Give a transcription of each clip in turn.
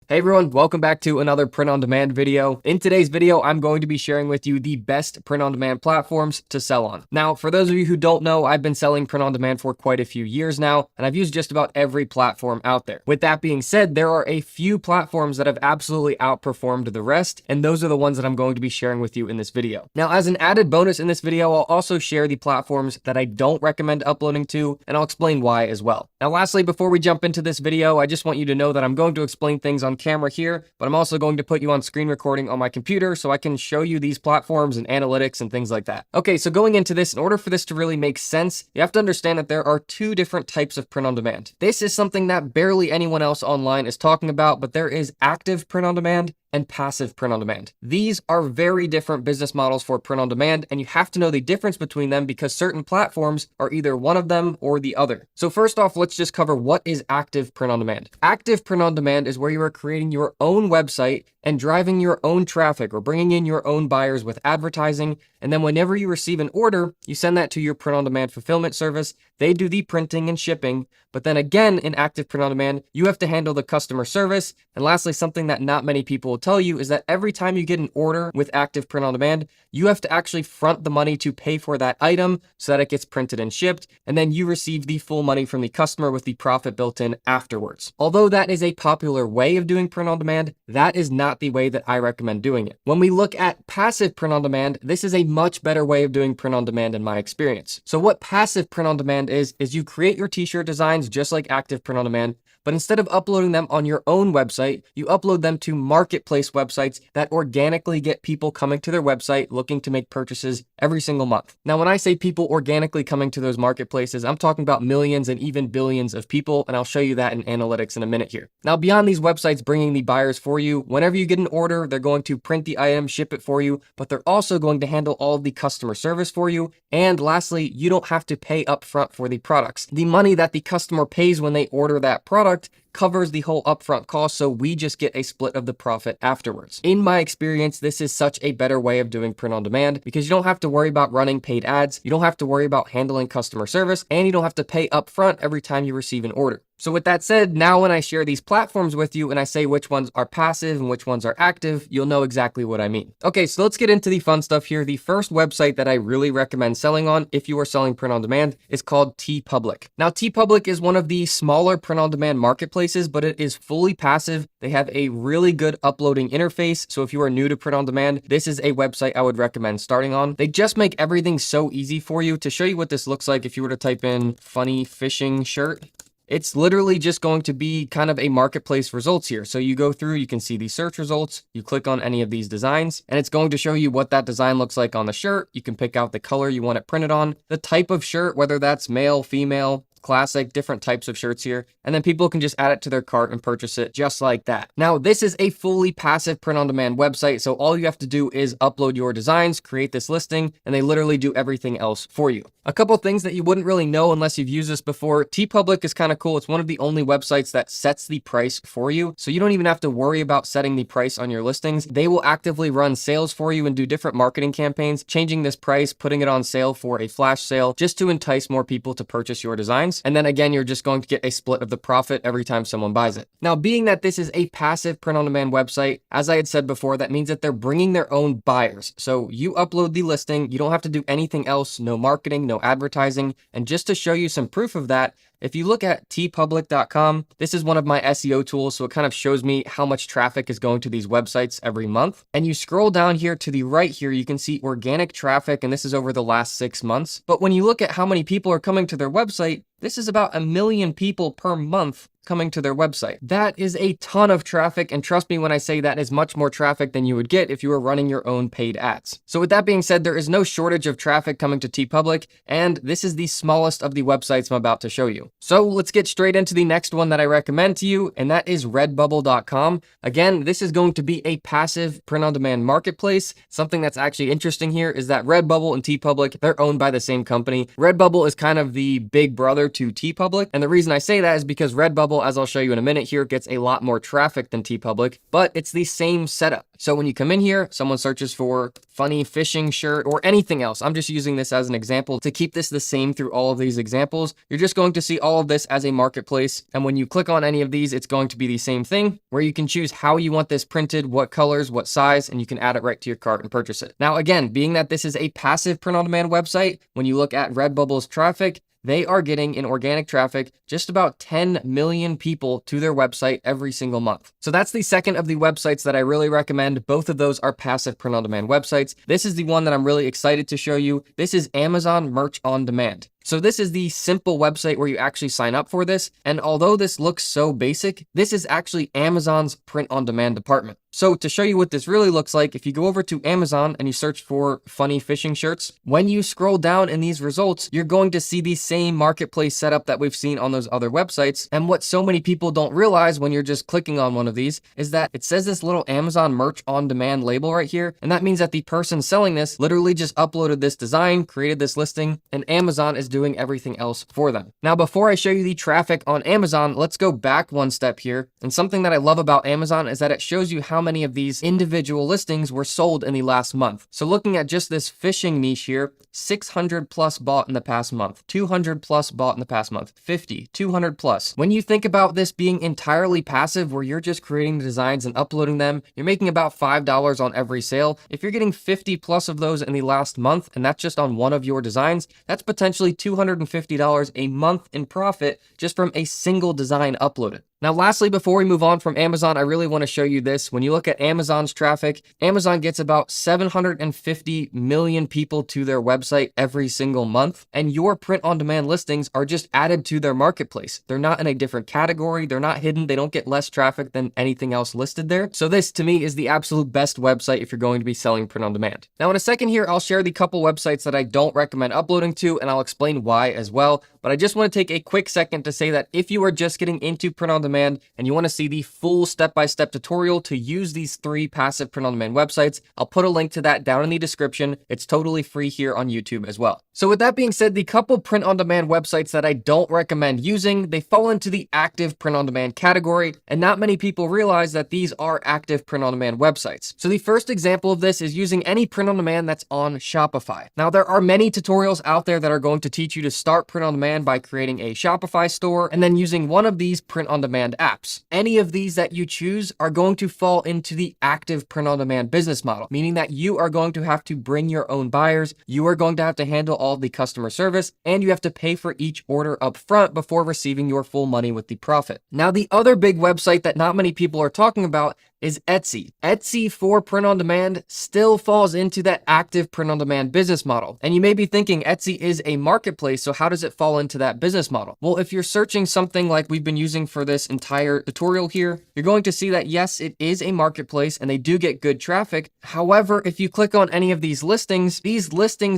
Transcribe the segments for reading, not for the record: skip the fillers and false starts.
Hey everyone, welcome back to another print-on-demand video. In today's video, I'm going to be sharing with you the best print-on-demand platforms to sell on. Now, for those of you who don't know, I've been selling print-on-demand for quite a few years now, and I've used just about every platform out there. With that being said, there are a few platforms that have absolutely outperformed the rest, and those are the ones that I'm going to be sharing with you in this video. Now, as an added bonus in this video, I'll also share the platforms that I don't recommend uploading to, and I'll explain why as well. Now, lastly, before we jump into this video, I just want you to know that I'm going to explain things on camera here, but I'm also going to put you on screen recording on my computer so I can show you these platforms and analytics and things like that. Okay, so going into this, in order for this to really make sense, you have to understand that there are two different types of print on demand. This is something that barely anyone else online is talking about, but there is active print on demand and passive print on demand. These are very different business models for print on demand, and you have to know the difference between them because certain platforms are either one of them or the other. So first off, let's just cover what is active print on demand. Active print on demand is where you are creating your own website and driving your own traffic or bringing in your own buyers with advertising. And then whenever you receive an order, you send that to your print on demand fulfillment service. They do the printing and shipping. But then again, in active print on demand, you have to handle the customer service. And lastly, something that not many people will tell you is that every time you get an order with active print on demand, you have to actually front the money to pay for that item so that it gets printed and shipped. And then you receive the full money from the customer with the profit built in afterwards. Although that is a popular way of doing print on demand, that is not the way that I recommend doing it. When we look at passive print on demand, this is a much better way of doing print on demand in my experience. So what passive print on demand is you create your t-shirt designs just like active print on demand, but instead of uploading them on your own website, you upload them to marketplace websites that organically get people coming to their website looking to make purchases every single month. Now, when I say people organically coming to those marketplaces, I'm talking about millions and even billions of people, and I'll show you that in analytics in a minute here. Now, beyond these websites bringing the buyers for you, whenever you get an order, they're going to print the item, ship it for you, but they're also going to handle all of the customer service for you. And lastly, you don't have to pay upfront for the products. The money that the customer pays when they order that product covers the whole upfront cost, so we just get a split of the profit afterwards. In my experience, this is such a better way of doing print on demand because you don't have to worry about running paid ads, you don't have to worry about handling customer service, and you don't have to pay upfront every time you receive an order. So with that said, now when I share these platforms with you and I say which ones are passive and which ones are active, you'll know exactly what I mean. Okay, so let's get into the fun stuff here. The first website that I really recommend selling on if you are selling print on demand is called TeePublic. Now, TeePublic is one of the smaller print on demand marketplaces, but it is fully passive. They have a really good uploading interface. So if you are new to print on demand, this is a website I would recommend starting on. They just make everything so easy for you. To show you what this looks like, if you were to type in funny fishing shirt, it's literally just going to be kind of a marketplace results here. So you go through, you can see the search results, you click on any of these designs, and it's going to show you what that design looks like on the shirt. You can pick out the color you want it printed on, the type of shirt, whether that's male, female, classic, different types of shirts here, and then people can just add it to their cart and purchase it just like that. Now, this is a fully passive print on demand website, so all you have to do is upload your designs, create this listing, and they literally do everything else for you. A couple things that you wouldn't really know unless you've used this before. TeePublic is kind of cool. It's one of the only websites that sets the price for you, so you don't even have to worry about setting the price on your listings. They will actively run sales for you and do different marketing campaigns, changing this price, putting it on sale for a flash sale, just to entice more people to purchase your designs. And then again, you're just going to get a split of the profit every time someone buys it. Now, being that this is a passive print on demand website, as I had said before, that means that they're bringing their own buyers. So you upload the listing, you don't have to do anything else, no marketing, no advertising. And just to show you some proof of that, if you look at teepublic.com, this is one of my SEO tools, so it kind of shows me how much traffic is going to these websites every month. And you scroll down here to the right here, you can see organic traffic, and this is over the last 6 months. But when you look at how many people are coming to their website, this is about 1 million people per month coming to their website. That is a ton of traffic, and trust me when I say that is much more traffic than you would get if you were running your own paid ads. So with that being said, there is no shortage of traffic coming to TeePublic, and this is the smallest of the websites I'm about to show you. So let's get straight into the next one that I recommend to you, and that is redbubble.com. Again, this is going to be a passive print-on-demand marketplace. Something that's actually interesting here is that Redbubble and TeePublic, they're owned by the same company. Redbubble is kind of the big brother to TeePublic, and the reason I say that is because Redbubble example, as I'll show you in a minute here, gets a lot more traffic than TeePublic, but it's the same setup. So when you come in here, someone searches for funny fishing shirt or anything else. I'm just using this as an example to keep this the same through all of these examples. You're just going to see all of this as a marketplace. And when you click on any of these, it's going to be the same thing where you can choose how you want this printed, what colors, what size, and you can add it right to your cart and purchase it. Now, again, being that this is a passive print-on-demand website, when you look at Redbubble's traffic, they are getting in organic traffic just about 10 million people to their website every single month. So that's the second of the websites that I really recommend. Both of those are passive print-on-demand websites. This is the one that I'm really excited to show you. This is Amazon Merch on Demand. So this is the simple website where you actually sign up for this. And although this looks so basic, this is actually Amazon's print-on-demand department. So to show you what this really looks like, if you go over to Amazon and you search for funny fishing shirts, when you scroll down in these results, you're going to see the same marketplace setup that we've seen on those other websites. And what so many people don't realize when you're just clicking on one of these is that it says this little Amazon Merch on Demand label right here. And that means that the person selling this literally just uploaded this design, created this listing, and Amazon is doing everything else for them. Now, before I show you the traffic on Amazon, let's go back one step here. And something that I love about Amazon is that it shows you how many of these individual listings were sold in the last month. So looking at just this fishing niche here, 600 plus bought in the past month, 200 plus bought in the past month, 50, 200 plus. When you think about this being entirely passive, where you're just creating the designs and uploading them, you're making about $5 on every sale. If you're getting 50 plus of those in the last month, and that's just on one of your designs, that's potentially $250 a month in profit just from a single design uploaded. Now, lastly, before we move on from Amazon, I really want to show you this. When you look at Amazon's traffic, Amazon gets about 750 million people to their website every single month, and your print-on-demand listings are just added to their marketplace. They're not in a different category. They're not hidden. They don't get less traffic than anything else listed there. So this, to me, is the absolute best website if you're going to be selling print-on-demand. Now, in a second here, I'll share the couple websites that I don't recommend uploading to, and I'll explain why as well. But I just want to take a quick second to say that if you are just getting into print-on-demand and you want to see the full step-by-step tutorial to use these 3 passive print-on-demand websites, I'll put a link to that down in the description. It's totally free here on YouTube as well. So with that being said, the couple print-on-demand websites that I don't recommend using, they fall into the active print-on-demand category, and not many people realize that these are active print-on-demand websites. So the first example of this is using any print-on-demand that's on Shopify. Now, there are many tutorials out there that are going to teach you to start print-on-demand by creating a Shopify store and then using one of these print-on-demand apps. Any of these that you choose are going to fall into the active print-on-demand business model, meaning that you are going to have to bring your own buyers, you are going to have to handle all the customer service, and you have to pay for each order up front before receiving your full money with the profit. Now, the other big website that not many people are talking about is Etsy. Etsy for print-on-demand still falls into that active print-on-demand business model. And you may be thinking Etsy is a marketplace, so how does it fall into that business model? Well, if you're searching something like we've been using for this entire tutorial here, you're going to see that yes, it is a marketplace and they do get good traffic. However, if you click on any of these listings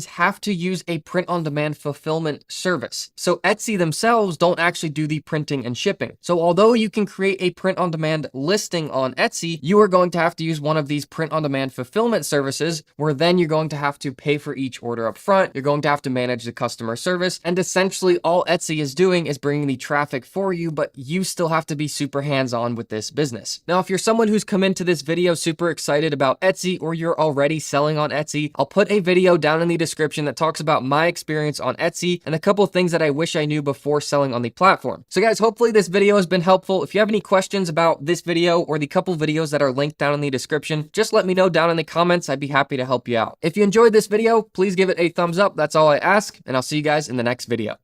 have to use a print-on-demand fulfillment service. So Etsy themselves don't actually do the printing and shipping. So although you can create a print-on-demand listing on Etsy, you are going to have to use one of these print-on-demand fulfillment services where then you're going to have to pay for each order up front. You're going to have to manage the customer service. And essentially all Etsy is doing is bringing the traffic for you, but you still have to be super hands-on with this business. Now, if you're someone who's come into this video super excited about Etsy or you're already selling on Etsy, I'll put a video down in the description that talks about my experience on Etsy and a couple of things that I wish I knew before selling on the platform. So guys, hopefully this video has been helpful. If you have any questions about this video or the couple videos that are linked down in the description, just let me know down in the comments. I'd be happy to help you out. If you enjoyed this video, please give it a thumbs up. That's all I ask, and I'll see you guys in the next video.